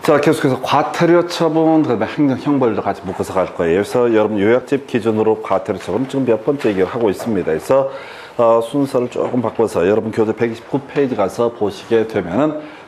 자, 계속해서 과태료 처분, 그다음에 행정 형벌도 같이 묶어서 갈 거예요. 그래서 여러분 요약집 기준으로 과태료 처분 지금 몇 번째 얘기를 하고 있습니다. 그래서 순서를 조금 바꿔서 여러분 교재 129페이지 가서 보시게 되면은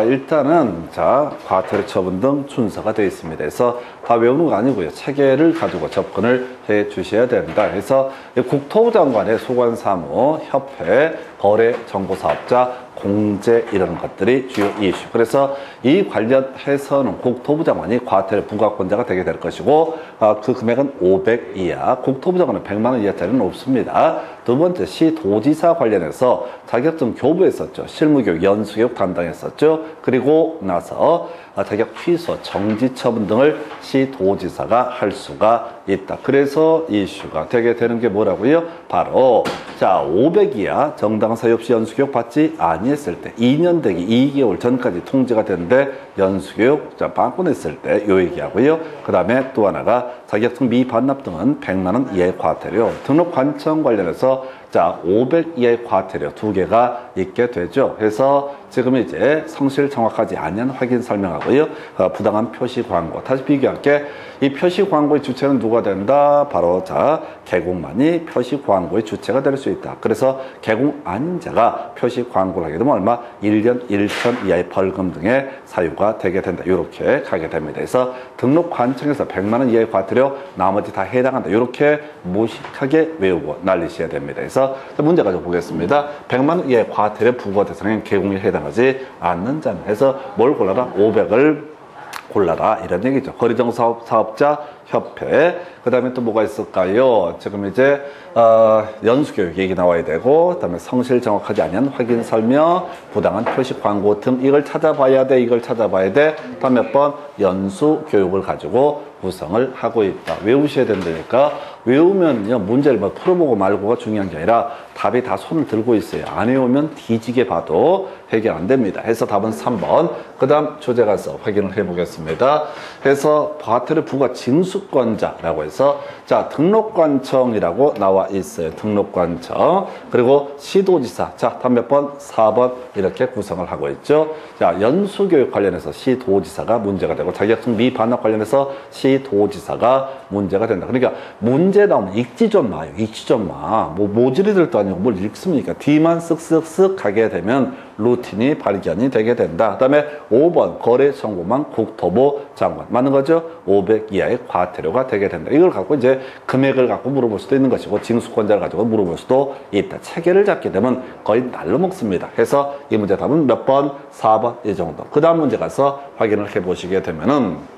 일단은 자 과태료 처분 등 순서가 되어 있습니다. 그래서 다 외우는 거 아니고요. 체계를 가지고 접근을 해 주셔야 됩니다. 그래서 국토부 장관의 소관사무, 협회, 거래정보사업자, 공제 이런 것들이 주요 이슈. 그래서 이 관련해서는 국토부 장관이 과태료 부과권자가 되게 될 것이고 그 금액은 500 이하, 국토부 장관은 100만 원 이하짜리는 없습니다. 두 번째, 시도지사 관련해서 자격증 교부했었죠. 실무교육, 연수교육 담당했었죠. 그리고 나서 자격 취소, 정지 처분 등을 시도지사가 할 수가 있다. 그래서 이슈가 되게 되는 게 뭐라고요? 바로 자 500 이하 정당한 사유 없이 연수교육 받지 아니했을 때 2년 되기 2개월 전까지 통지가 되는데 연수교육 자 반권했을 때 요 얘기하고요. 그 다음에 또 하나가 자격증 미반납 등은 100만 원 이하의 과태료, 등록 관청 관련해서 자 500 이하의 과태료 두 개가 있게 되죠. 그래서 지금 이제 성실 정확하지 않은 확인 설명하고요. 부당한 표시 광고. 다시 비교할게. 이 표시 광고의 주체는 누가 된다? 바로 자 개공만이 표시 광고의 주체가 될 수 있다. 그래서 개공 아닌 자가 표시 광고를 하게 되면 얼마? 1년 1천 이하의 벌금 등의 사유가 되게 된다. 이렇게 가게 됩니다. 그래서 등록 관청에서 100만 원 이하의 과태료 나머지 다 해당한다. 이렇게 무식하게 외우고 날리셔야 됩니다. 그래서 문제 가지고 보겠습니다. 100만 원 이하의 과태료 부과 대상인 개공에 해당하지 않는 자는 해서 뭘 골라라? 500을 골라라 이런 얘기죠. 거래정보사업자 협회. 그 다음에 또 뭐가 있을까요? 지금 이제 연수교육 얘기 나와야 되고, 그 다음에 성실 정확하지 않은 확인 설명, 부당한 표시 광고 등 이걸 찾아봐야 돼. 이걸 찾아봐야 돼. 다음 몇 번 연수교육을 가지고 구성을 하고 있다. 외우셔야 된다니까. 외우면요 문제를 뭐 풀어보고 말고가 중요한 게 아니라 답이 다 손을 들고 있어요. 안 외우면 뒤지게 봐도 해결 안 됩니다. 해서 답은 3번. 그 다음 조제 가서 확인을 해보겠습니다. 해서 과태료 부과 징수권자라고 해서 자 등록관청이라고 나와 있어요. 등록관청. 그리고 시도지사. 자 다음 몇 번? 4번 이렇게 구성을 하고 있죠. 자 연수교육 관련해서 시도지사가 문제가 되고 자격증 미반납 관련해서 시도지사가 문제가 된다. 그러니까 문제 나오면 읽지 좀 마요. 읽지 좀 마. 뭐 모질이들도 아니고 뭘 읽습니까? 뒤만 쓱쓱쓱 가게 되면 루틴이 발견이 되게 된다. 그 다음에 5번 거래정보망 국토부 장관. 맞는 거죠? 500 이하의 과태료가 되게 된다. 이걸 갖고 이제 금액을 갖고 물어볼 수도 있는 것이고 징수권자를 가지고 물어볼 수도 있다. 체계를 잡게 되면 거의 날로 먹습니다. 해서 이 문제 답은 몇 번? 4번 이 정도. 그 다음 문제 가서 확인을 해보시게 되면은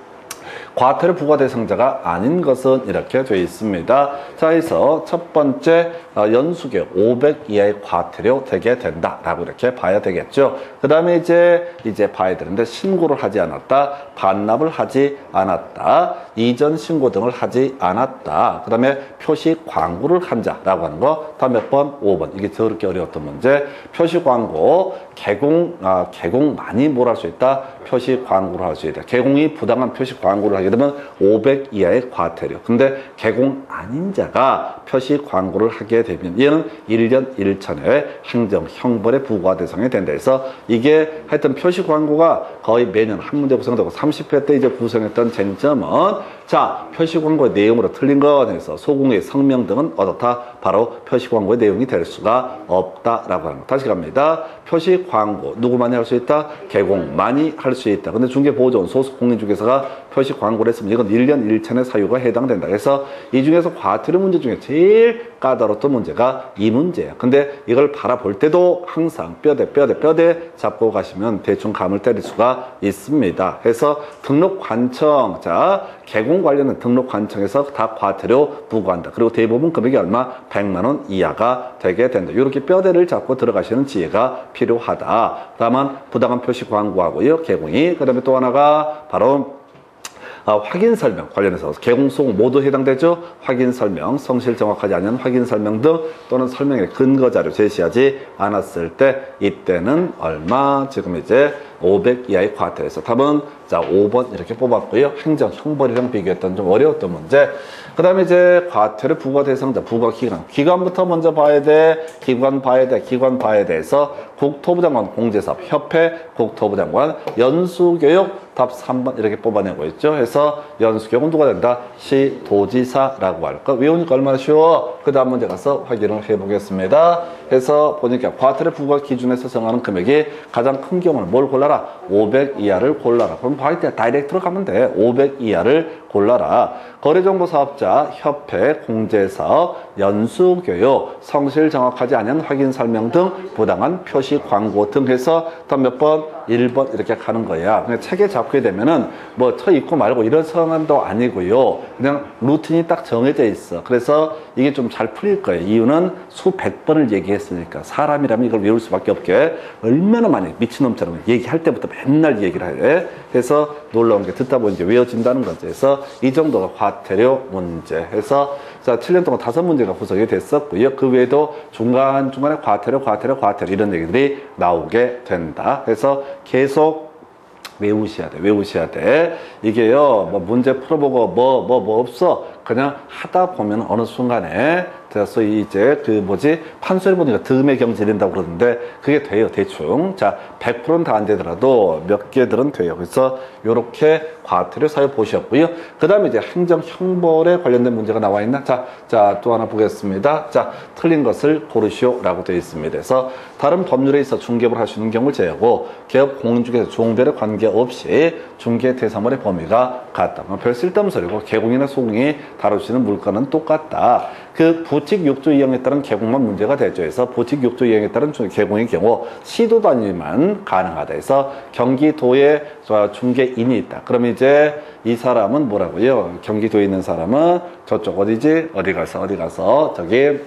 과태료 부과 대상자가 아닌 것은 이렇게 되어 있습니다. 자, 그래서 첫 번째 연수교육 500 이하의 과태료 되게 된다라고 이렇게 봐야 되겠죠. 그 다음에 이제 봐야 되는데 신고를 하지 않았다, 반납을 하지 않았다, 이전 신고 등을 하지 않았다. 그 다음에 표시 광고를 한 자라고 하는 거. 다음 몇 번? 5번. 이게 더럽게 어려웠던 문제. 표시 광고 개공 많이 뭘 할 수 있다? 표시 광고를 할 수 있다. 개공이 부당한 표시 광고를 하게 되면 500 이하의 과태료. 근데 개공 아닌 자가 표시 광고를 하게 되면 얘는 1년 1천의 행정 형벌의 부과 대상이 된다. 해서 이게 하여튼 표시 광고가 거의 매년 한 문제 구성되고 30회 때 이제 구성했던 쟁점은 자 표시 광고의 내용으로 틀린 것 해서 소공의 성명 등은 어떻다? 바로 표시 광고의 내용이 될 수가 없다라고 하는 거. 다시 갑니다. 표시 광고 누구만이 할 수 있다? 개공만이 할 수 있다. 근데 중개보조원 소속 공인중개사가 표시 광고를 했으면 이건 1년 1천의 사유가 해당된다. 그래서 이 중에서 과태료 문제 중에 제일 까다로웠던 문제가 이 문제예요. 근데 이걸 바라볼 때도 항상 뼈대 잡고 가시면 대충 감을 때릴 수가 있습니다. 그래서 등록관청, 자 개공 관련은 등록관청에서 다 과태료 부과한다. 그리고 대부분 금액이 얼마? 100만 원 이하가 되게 된다. 이렇게 뼈대를 잡고 들어가시는 지혜가 필요하다. 다만 부당한 표시 광고하고요. 개공이. 그 다음에 또 하나가 바로 확인 설명 관련해서 개공, 소공 모두 해당되죠. 확인 설명, 성실 정확하지 않은 확인 설명 등 또는 설명의 근거 자료 제시하지 않았을 때 이때는 얼마? 지금 이제 500 이하의 과태료에서 답은 자 5번 이렇게 뽑았고요. 행정 형벌이랑 비교했던 좀 어려웠던 문제. 그 다음에 이제 과태료 부과 대상자, 부과 기간. 기관부터 먼저 봐야 돼. 기관 봐야 돼. 해서 국토부 장관 공제사업 협회, 국토부 장관 연수교육 답 3번 이렇게 뽑아내고 있죠. 해서 연수경은 누가 된다? 시도지사라고 할 거. 외우니까 얼마나 쉬워? 그 다음 문제 가서 확인을 해보겠습니다. 해서 보니까 과태료 부과 기준에서 정하는 금액이 가장 큰 경우는 뭘 골라라? 500 이하를 골라라. 그럼 바로 때 다이렉트로 가면 돼. 500 이하를 골라라. 거래정보사업자, 협회, 공제사업, 연수교육, 성실 정확하지 않은 확인 설명 등 부당한 표시 광고 등 해서 더 몇 번? 1번 이렇게 가는 거야. 그냥 책에 잡게 되면은 뭐 쳐 읽고 말고 이런 상황도 아니고요. 그냥 루틴이 딱 정해져 있어. 그래서 이게 좀 잘 풀릴 거예요. 이유는 수백 번을 얘기했으니까. 사람이라면 이걸 외울 수밖에 없게 얼마나 많이 미친놈처럼 얘기할 때부터 맨날 얘기를 해. 그래서 놀라운 게 듣다 보니 이제 외워진다는 거죠. 그래서 이 정도가 과태료 문제 해서 자, 7년 동안 5문제가 구성이 됐었고요. 그 외에도 중간중간에 과태료 이런 얘기들이 나오게 된다. 그래서 계속 외우셔야 돼. 이게요, 뭐 문제 풀어보고 뭐 없어. 그냥 하다 보면 어느 순간에 소위 이제 판소리 보니까 듬의 경지 이른다고 그러는데 그게 돼요, 대충. 자, 100%는 다 안 되더라도 몇 개들은 돼요. 그래서 요렇게 과태료 사유 보셨고요. 그 다음에 이제 행정 형벌에 관련된 문제가 나와 있나? 자, 또 하나 보겠습니다. 자, 틀린 것을 고르시오라고 되어 있습니다. 그래서 다른 법률에 있어 중개업을 할 수 있는 경우를 제외하고 개업 공인중개사 종별에 관계없이 중개 대상물의 범위가 같다. 별 쓸데없는 소리고 개공이나 소공이 다룰 수 있는 물건은 똑같다. 그 부칙 6조 2항에 따른 개공만 문제가 되죠. 그래서 부칙 6조 2항에 따른 개공의 경우 시도 단위만 가능하다. 해서 경기도에 중개인이 있다. 그러면 이제 이 사람은 뭐라고요? 경기도에 있는 사람은 저쪽 어디지? 어디 가서 저기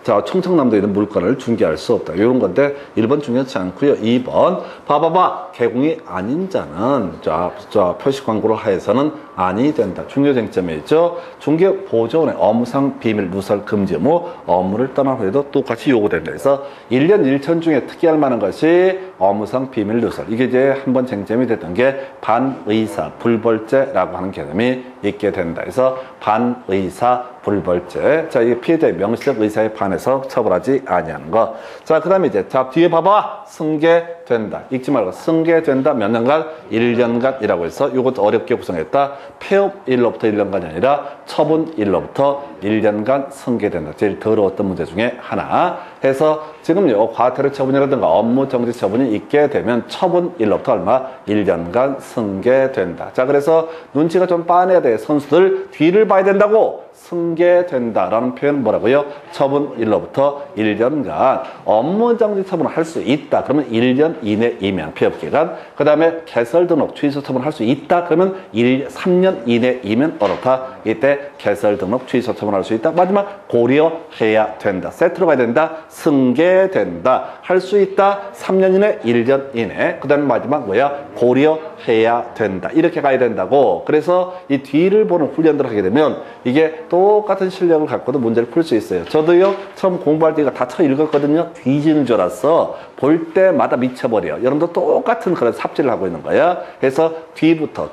자, 청청남도에 있는 물건을 중개할 수 없다. 이런 건데 1번 중요하지 않고요. 2번 봐봐봐. 개공이 아닌 자는 자 표시 광고를 하여서는 아니 된다. 중요 쟁점에 있죠. 중개 보조원의 업무상 비밀 누설 금지 의무 업무를 떠난 후에도 똑같이 요구된다. 그래서 1년 1천 중에 특이할 만한 것이 업무상 비밀 누설. 이게 이제 한번 쟁점이 됐던 게 반의사 불벌죄라고 하는 개념이 있게 된다. 그래서 반의사 불벌죄. 자, 이게 피해자의 명시적 의사에 반해서 처벌하지 아니하는 거. 자, 그 다음에 이제 자 뒤에 봐봐. 승계된다. 읽지 말고 승계된다. 몇 년간? 1년간이라고 해서 이것도 어렵게 구성했다. 폐업 1로부터 1년간이 아니라 처분 1로부터 1년간 승계된다. 제일 더러웠던 문제 중에 하나 해서 지금요 과태료 처분이라든가 업무 정지 처분이 있게 되면 처분 1로부터 얼마? 1년간 승계된다. 자, 그래서 눈치가 좀 빠내야 돼. 선수들 뒤를 봐야 된다고. 승계된다라는 표현은 뭐라고요? 처분 1로부터 1년간 업무정지 처분을 할 수 있다. 그러면 1년 이내이면 폐업기간. 그 다음에 개설 등록 취소 처분을 할 수 있다. 그러면 3년 이내이면 어떻다. 이때 개설 등록 취소 처분을 할 수 있다. 마지막 고려해야 된다. 세트로 가야 된다. 승계된다. 할 수 있다. 3년 이내, 1년 이내. 그 다음에 마지막 뭐야? 고려해야 된다. 이렇게 가야 된다고. 그래서 이 뒤를 보는 훈련들을 하게 되면 이게 똑같은 실력을 갖고도 문제를 풀 수 있어요. 저도요 처음 공부할 때가 다 읽었거든요. 뒤지는 줄 알았어. 볼 때마다 미쳐버려. 여러분도 똑같은 그런 삽질을 하고 있는 거야. 그래서 뒤부터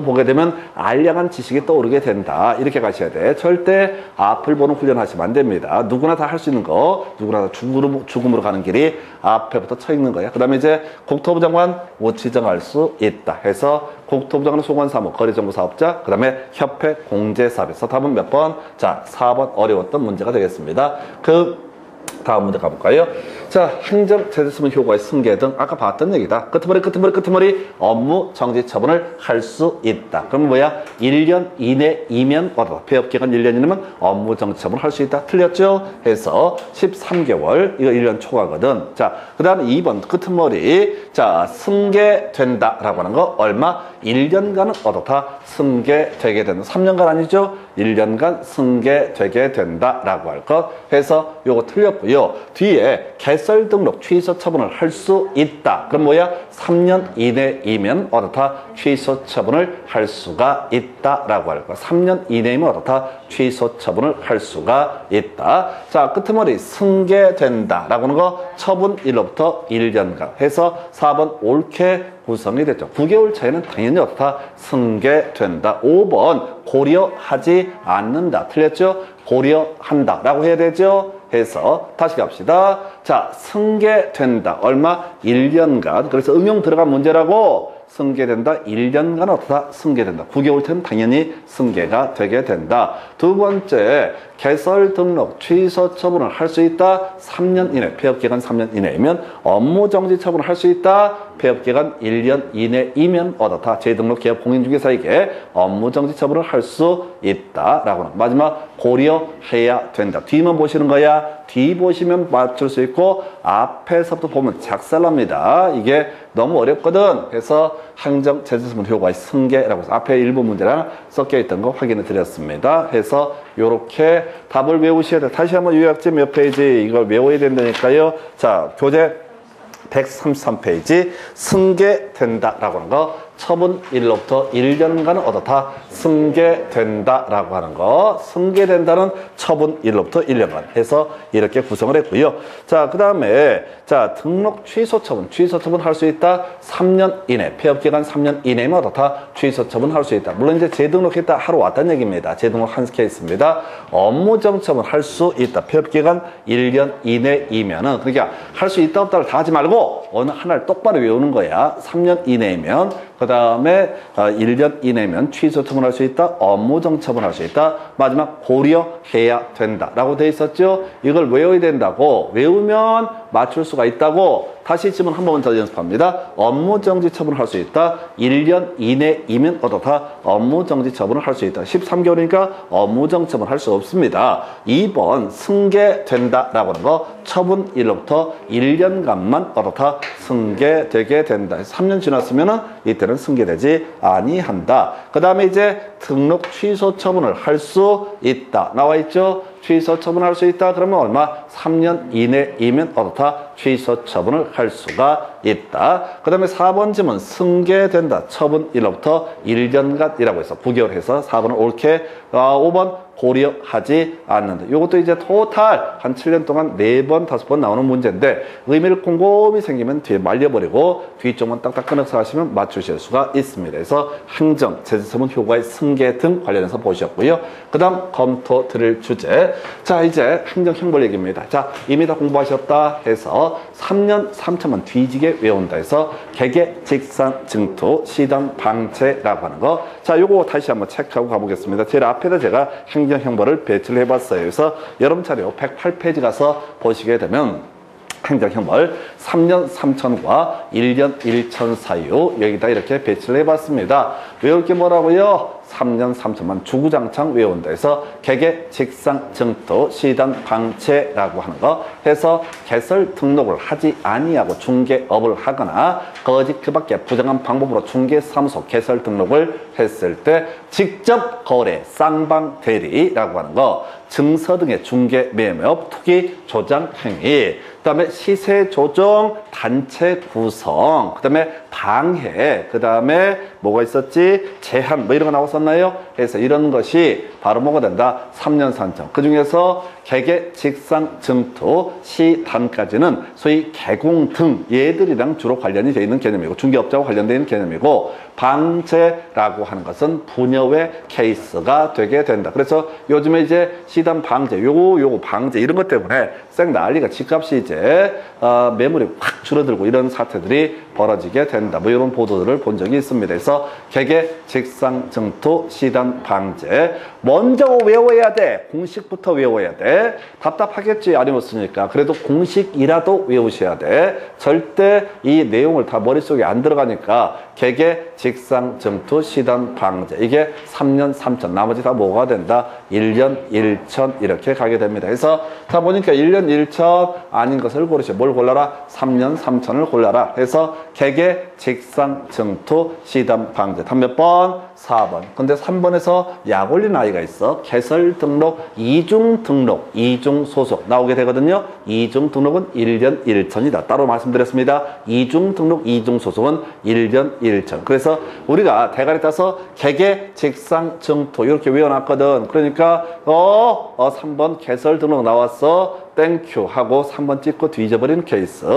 보게 되면 알량한 지식이 떠오르게 된다. 이렇게 가셔야 돼. 절대 앞을 보는 훈련 하시면 안 됩니다. 누구나 다 할 수 있는 거, 누구나 다 죽음으로 가는 길이 앞에부터 쳐 있는 거야. 그 다음에 이제 국토부 장관 못 지정할 수 있다 해서 국토부 장관 소관사무 거래정보사업자 그 다음에 협회 공제사업에서 답은 몇 번? 자, 4번 어려웠던 문제가 되겠습니다. 다음 문제 가볼까요? 자, 행정 제재처분 효과의 승계 등 아까 봤던 얘기다. 끄트머리 업무 정지 처분을 할 수 있다. 그럼 뭐야? 1년 이내이면 폐업기간 1년 이내면 업무 정지 처분을 할 수 있다. 틀렸죠? 해서 13개월 이거 1년 초과거든. 자, 그 다음에 2번 끄트머리 자, 승계된다 라고 하는 거 얼마? 1년간은 어떻다? 승계되게 된다. 3년간 아니죠? 1년간 승계되게 된다 라고 할 것 해서 요거 틀렸고요. 뒤에 개설 등록 취소 처분을 할 수 있다. 그럼 뭐야? 3년 이내이면 어떻다? 취소 처분을 할 수가 있다 라고 할 것. 3년 이내이면 어떻다? 취소 처분을 할 수가 있다. 자, 끄트머리 승계된다 라고 하는 거 처분 1로부터 1년간 해서 4번 옳게 구성이 됐죠. 9개월 차이는 당연히 어떻다? 승계된다. 5번 고려하지 않는다. 틀렸죠? 고려한다 라고 해야 되죠. 해서 다시 갑시다. 자, 승계된다. 얼마? 1년간. 그래서 응용 들어간 문제라고 승계된다. 1년간 어떻다? 승계된다. 9개월쯤 당연히 승계가 되게 된다. 두 번째, 개설 등록 취소 처분을 할 수 있다. 3년 이내, 폐업기간 3년 이내이면 업무정지 처분을 할 수 있다. 폐업기간 1년 이내이면 어떻다? 재등록 기업 공인중개사에게 업무정지 처분을 할 수 있다라고 하는. 마지막, 고려해야 된다. 뒤만 보시는 거야. 뒤 보시면 맞출 수 있고 앞에서부터 보면 작살납니다. 이게 너무 어렵거든. 그래서 행정제재처분 효과의 승계라고 해서 앞에 일부 문제랑 섞여 있던 거 확인해 드렸습니다. 해서 요렇게 답을 외우셔야 돼. 다시 한번 요약집 몇 페이지 이걸 외워야 된다니까요. 자, 교재 133페이지 승계된다라고 하는 거. 처분일로부터 1년간은 어떻다? 승계된다라고 하는 거. 승계된다는 처분일로부터 1년간 해서 이렇게 구성을 했고요. 자, 그 다음에 자, 등록 취소 처분. 취소 처분 할 수 있다. 3년 이내. 폐업기간 3년 이내면 어떻다? 취소 처분 할 수 있다. 물론 이제 재등록했다 하러 왔다는 얘기입니다. 재등록 한 케이스입니다. 업무정 처분 할 수 있다. 폐업기간 1년 이내이면은 그러니까 할 수 있다 없다를 다 하지 말고 어느 하나를 똑바로 외우는 거야. 3년 이내이면 그 다음에 1년 이내면 취소 처분할 수 있다. 업무정 처분할 수 있다. 마지막 고려해야 된다 라고 돼 있었죠. 이걸 외워야 된다고. 외우면 맞출 수가 있다고. 다시 지문 한 번만 더 연습합니다. 업무정지 처분을 할 수 있다. 1년 이내이면 어떻다? 업무정지 처분을 할 수 있다. 13개월이니까 업무정 처분 할 수 없습니다. 2번 승계된다 라고 하는 거. 처분일로부터 1년간만 어떻다? 승계되게 된다. 3년 지났으면은 이때는 승계되지 아니한다. 그 다음에 이제 등록 취소 처분을 할 수 있다. 나와 있죠? 취소 처분할 수 있다. 그러면 얼마? 3년 이내이면 어떻다? 취소 처분을 할 수가 있다. 그 다음에 4번 지문 승계된다. 처분일로부터 1년간이라고 해서 9개월 해서 4번은 옳게 5번 고려하지 않는다. 이것도 이제 토탈 한 7년 동안 4번, 5번 나오는 문제인데 의미를 곰곰이 생기면 뒤에 말려버리고 뒤쪽만 딱딱 끊어서 하시면 맞추실 수가 있습니다. 그래서 행정, 제재처분 효과의 승계 등 관련해서 보셨고요. 그 다음 검토 드릴 주제. 자, 이제 행정 형벌 얘기입니다. 자, 이미 다 공부하셨다 해서 3년 3천만 뒤지게 외운다 해서 개개, 직산, 증투, 시단, 방체라고 하는 거. 자, 요거 다시 한번 체크하고 가보겠습니다. 제일 앞에다 제가 행정 형벌을 배치를 해봤어요. 그래서 여러분 자료 108페이지 가서 보시게 되면 행정형벌 3년 3천과 1년 1천 사유 여기다 이렇게 배치를 해봤습니다. 외울 게 뭐라고요? 3년 3천만 주구장창 외운다 해서 개개, 직상, 증토, 시단, 방체라고 하는 거 해서 개설 등록을 하지 아니하고 중개업을 하거나 거짓 그 밖에 부정한 방법으로 중개사무소 개설 등록을 했을 때 직접 거래, 쌍방 대리라고 하는 거 증서 등의 중개, 매매업, 투기, 조장 행위 그 다음에 시세 조정, 단체 구성, 그 다음에 방해, 그 다음에 뭐가 있었지? 제한, 뭐 이런 거 나왔었나요? 그래서 이런 것이 바로 뭐가 된다? 3년 3천. 그 중에서 개개, 직상, 증투, 시단까지는 소위 개공 등 얘들이랑 주로 관련이 되어 있는 개념이고 중개업자와 관련되어 있는 개념이고 방제라고 하는 것은 분여의 케이스가 되게 된다. 그래서 요즘에 이제 시단 방제, 요거 방제 이런 것 때문에 쌩 난리가 집값이 이제 매물이 확 줄어들고 이런 사태들이 벌어지게 된다. 뭐 이런 보도들을 본 적이 있습니다. 그래서 개개, 직상, 증투, 시단, 방제 먼저 외워야 돼. 공식부터 외워야 돼. 답답하겠지 안 외웠으니까. 그래도 공식이라도 외우셔야 돼. 절대 이 내용을 다 머릿속에 안 들어가니까 개개, 직상, 증투, 시단, 방제 이게 3년 3천 나머지 다 뭐가 된다? 1년 1천 이렇게 가게 됩니다. 그래서 다 보니까 1년 1천 아닌 것을 고르셔. 뭘 골라라? 3년 3천을 골라라. 해서 개개, 직상, 증투, 시단, 방제 답 몇 번? 4번. 근데 3번에서 약 올린 아이가 있어. 개설 등록, 이중 등록, 이중 소속 나오게 되거든요. 이중 등록은 1년 1천이다. 따로 말씀드렸습니다. 이중 등록, 이중 소속은 1년 1천. 그래서 우리가 대가리 따서 개개, 직상, 증토 이렇게 외워놨거든. 그러니까 3번 개설 등록 나왔어. 땡큐 하고 3번 찍고 뒤져버리는 케이스.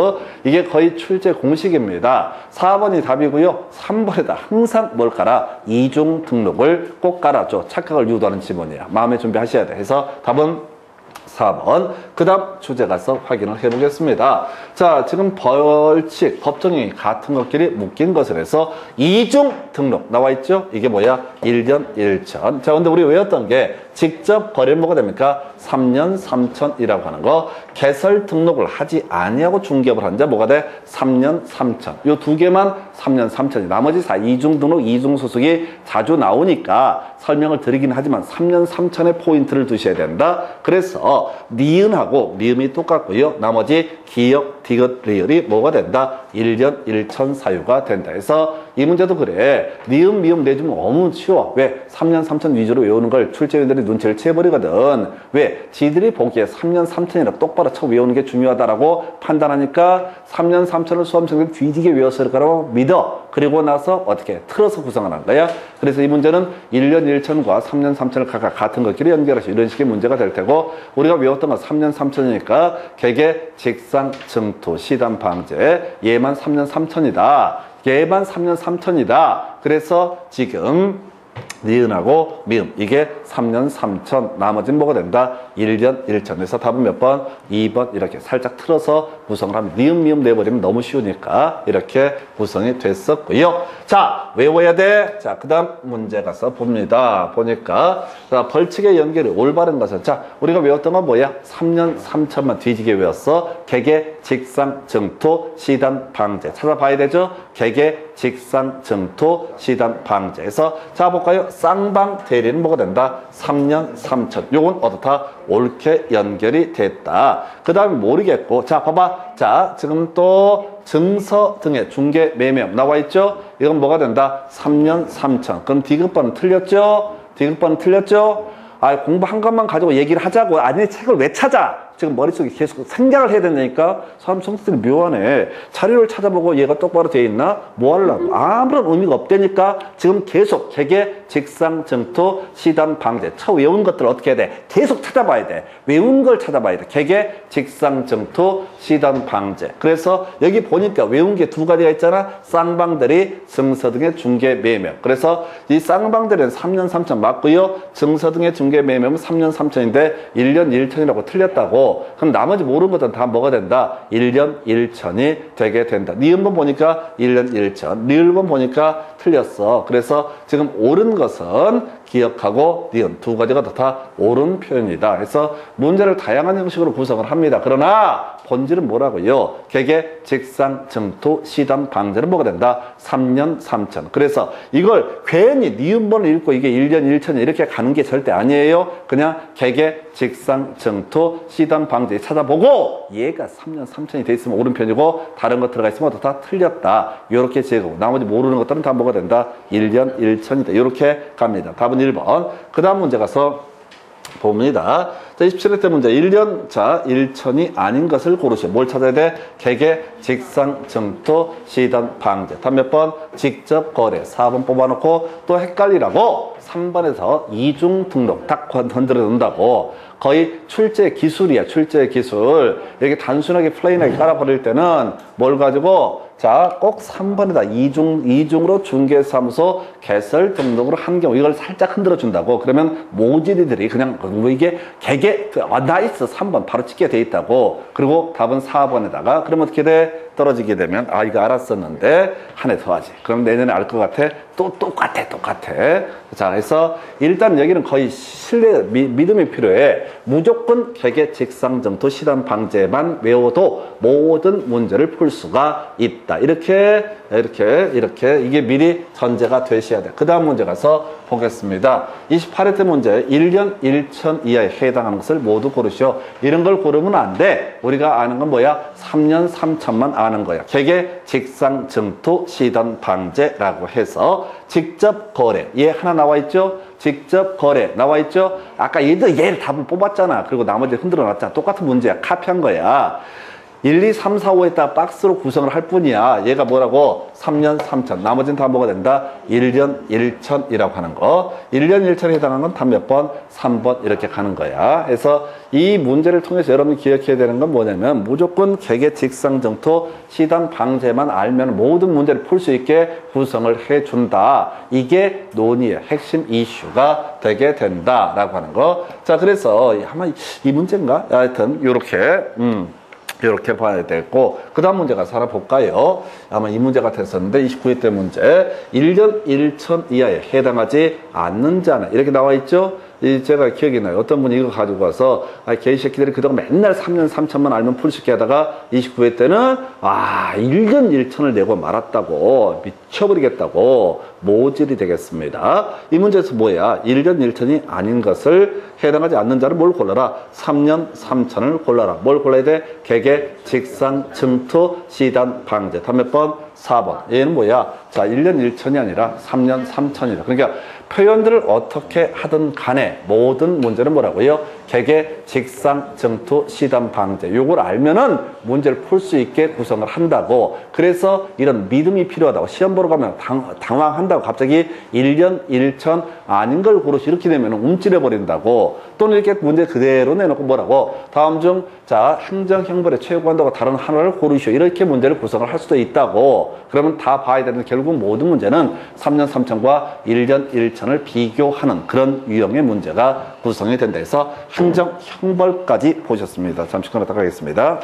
이게 거의 출제 공식입니다. 4번이 답이고요. 3번에다 항상 뭘 깔아? 이중 등록을 꼭 깔아줘. 착각을 유도하는 지문이야. 마음의 준비하셔야 돼. 그래서 답은 4번. 그 다음 주제 가서 확인을 해보겠습니다. 자, 지금 벌칙, 법정이 같은 것끼리 묶인 것을 해서 이중 등록 나와 있죠? 이게 뭐야? 1년 1천. 자, 근데 우리 외웠던 게 직접 거래는 뭐가 됩니까? 3년 3천이라고 하는 거. 개설 등록을 하지 아니하고 중개업을 한 자 뭐가 돼? 3년 3천. 요 두 개만 3년 3천이. 나머지 2중 등록, 이중 소속이 자주 나오니까 설명을 드리긴 하지만 3년 3천의 포인트를 두셔야 된다. 그래서 니은하고 미음이 똑같고요. 나머지 기역, 디귿, 리을이 뭐가 된다? 1년 1천 사유가 된다. 해서 이 문제도 그래. 니은, 미음 내주면 너무 쉬워. 왜? 3년 3천 위주로 외우는 걸 출제위원들이 눈치를 채버리거든. 왜? 지들이 보기에 3년 3천이라 똑바로 쳐 외우는 게 중요하다라고 판단하니까 3년 3천을 수험생들이 뒤지게 외웠을 거라고 믿어. 그리고 나서 어떻게 틀어서 구성을 한 거야. 그래서 이 문제는 1년 1천과 3년 3천을 각각 같은 것끼리 연결해서 이런 식의 문제가 될 테고, 우리가 외웠던 건 3년 3천이니까 개개, 직상, 증토, 시단, 방제. 얘만 3년 3천이다. 얘만 3년 3천이다. 그래서 지금 니은하고 미음 이게 3년 3천, 나머지는 뭐가 된다? 1년 1천에서 답은 몇 번? 2번. 이렇게 살짝 틀어서 구성을 하면 니은 미음 내버리면 너무 쉬우니까 이렇게 구성이 됐었고요. 자, 외워야 돼. 자, 그 다음 문제 가서 봅니다. 보니까 자, 벌칙의 연결이 올바른 것은, 자, 우리가 외웠던 건 뭐야? 3년 3천만 뒤지게 외웠어. 개개, 직상, 증토, 시단, 방제. 찾아봐야 되죠? 개개, 직상, 증토, 시단, 방제에서 자 볼까요? 쌍방 대리는 뭐가 된다? 3년 3천. 요건 어떻다? 옳게 연결이 됐다. 그 다음에 모르겠고, 자 봐봐. 자, 지금 또 증서 등의 중개 매매업 나와 있죠? 이건 뭐가 된다? 3년 3천. 그럼 디귿번은 틀렸죠? 디귿번은 틀렸죠? 아, 공부한 것만 가지고 얘기를 하자고. 아니, 책을 왜 찾아? 지금 머릿속에 계속 생각을 해야 된다니까. 사람 성격들이 묘하네. 자료를 찾아보고 얘가 똑바로 돼 있나? 뭐 하려고? 아무런 의미가 없다니까. 지금 계속 개개, 직상, 증토, 시단, 방제. 쳐 외운 것들 어떻게 해야 돼? 계속 찾아봐야 돼. 외운 걸 찾아봐야 돼. 개개, 직상, 증토, 시단, 방제. 그래서 여기 보니까 외운 게 두 가지가 있잖아. 쌍방들이 증서 등의 중개 매매업. 그래서 이 쌍방들은 3년 3천 맞고요. 증서 등의 중개 매매업은 3년 3천인데 1년 1천이라고 틀렸다고. 그럼 나머지 모르는 것들은 다 뭐가 된다? 1년 1천이 되게 된다. 니은번 보니까 1년 1천, 리을번 보니까 틀렸어. 그래서 지금 옳은 것은 기억하고 니은 두 가지가 다 옳은 표현이다. 그래서 문제를 다양한 형식으로 구성을 합니다. 그러나 본질은 뭐라고요? 개개, 직상, 증토, 시단, 방제는 뭐가 된다? 3년 3천. 그래서 이걸 괜히 니은번을 읽고 이게 1년 1천이 이렇게 가는 게 절대 아니에요. 그냥 개개, 직상, 증토, 시단, 방제 찾아보고 얘가 3년 3천이 돼 있으면 옳은 편이고 다른 거 들어가 있으면 다 틀렸다. 이렇게 제거. 나머지 모르는 것들은 다 뭐가 된다? 1년 1천이다. 이렇게 갑니다. 답은 1번. 그 다음 문제 가서 봅니다. 자, 27회 문제. 1년, 자, 1천이 아닌 것을 고르시오. 뭘 찾아야 돼? 개개, 직상, 증토, 시단, 방제. 답 몇 번? 직접 거래. 4번 뽑아놓고 또 헷갈리라고 3번에서 이중 등록 딱 건드려 놓는다고. 거의 출제 기술이야. 출제 기술. 이렇게 단순하게 플레인하게 깔아버릴 때는 뭘 가지고, 자, 꼭 3번에다 이중으로 중개사무소 개설 등록을 한 경우 이걸 살짝 흔들어 준다고. 그러면 모질이들이 그냥 뭐 이게 개개, 나이스 3번 바로 찍게 돼 있다고. 그리고 답은 4번에다가 그러면 어떻게 돼? 떨어지게 되면 아 이거 알았었는데 한 해 더 하지. 그럼 내년에 알 것 같아? 또 똑같아. 자, 그래서 일단 여기는 거의 신뢰, 믿음이 필요해. 무조건 개개, 직상, 증토, 시단, 방제만 외워도 모든 문제를 풀 수가 있다. 이렇게 이게 미리 전제가 되셔야 돼. 그 다음 문제 가서 보겠습니다. 28회 때 문제 1년 1천 이하에 해당하는 것을 모두 고르시오. 이런 걸 고르면 안 돼. 우리가 아는 건 뭐야? 3년 3천만 아는 거야. 개개, 직상, 증토, 시단, 방제라고 해서 직접 거래. 얘 하나 나와 있죠? 직접 거래 나와 있죠? 아까 얘를 답을 뽑았잖아. 그리고 나머지 흔들어 놨잖아. 똑같은 문제야. 카피한 거야. 1, 2, 3, 4, 5에다 박스로 구성을 할 뿐이야. 얘가 뭐라고? 3년 3천. 나머지는 다 뭐가 된다? 1년 1천이라고 하는 거. 1년 1천에 해당하는 건 다 몇 번? 3번 이렇게 가는 거야. 그래서 이 문제를 통해서 여러분이 기억해야 되는 건 뭐냐면 무조건 개개 직상정토 시단 방제만 알면 모든 문제를 풀 수 있게 구성을 해준다. 이게 논의의 핵심 이슈가 되게 된다라고 하는 거. 자, 그래서 아마 이 문제인가? 하여튼 이렇게 봐야 되고, 그 다음 문제 가서 하나 볼까요? 아마 이 문제 같았었는데 29회 때 문제 1년 1천 이하에 해당하지 않는 자는 이렇게 나와 있죠? 제가 기억이 나요. 어떤 분이 이거 가지고 와서 개이 새끼들이 그동안 맨날 3년 3천만 알면 풀 수 있게 하다가 29회 때는 1년 1천을 내고 말았다고 미쳐버리겠다고 모질이 되겠습니다. 이 문제에서 뭐야? 1년 1천이 아닌 것을 해당하지 않는 자를 뭘 골라라? 3년 3천을 골라라. 뭘 골라야 돼? 개개, 직상, 증토, 시단, 방제. 다음 몇 번? 4번. 얘는 뭐야? 자, 1년 1천이 아니라 3년 3천이다. 그러니까 표현들을 어떻게 하든 간에 모든 문제는 뭐라고요? 개개, 직상, 증토, 시단, 방제. 요걸 알면은 문제를 풀 수 있게 구성을 한다고. 그래서 이런 믿음이 필요하다고. 시험 보러 가면 당황한다고. 갑자기 1년 1천 아닌 걸 고르시 이렇게 되면 움찔해 버린다고. 또는 이렇게 문제 그대로 내놓고 뭐라고? 다음 중, 자, 행정형벌의 최고한도가 다른 하나를 고르시오. 이렇게 문제를 구성을 할 수도 있다고. 그러면 다 봐야 되는 결국 모든 문제는 3년 3천과 1년 1천을 비교하는 그런 유형의 문제가 구성이 된다 해서 행정형벌까지 보셨습니다. 잠시 끊었다 가겠습니다.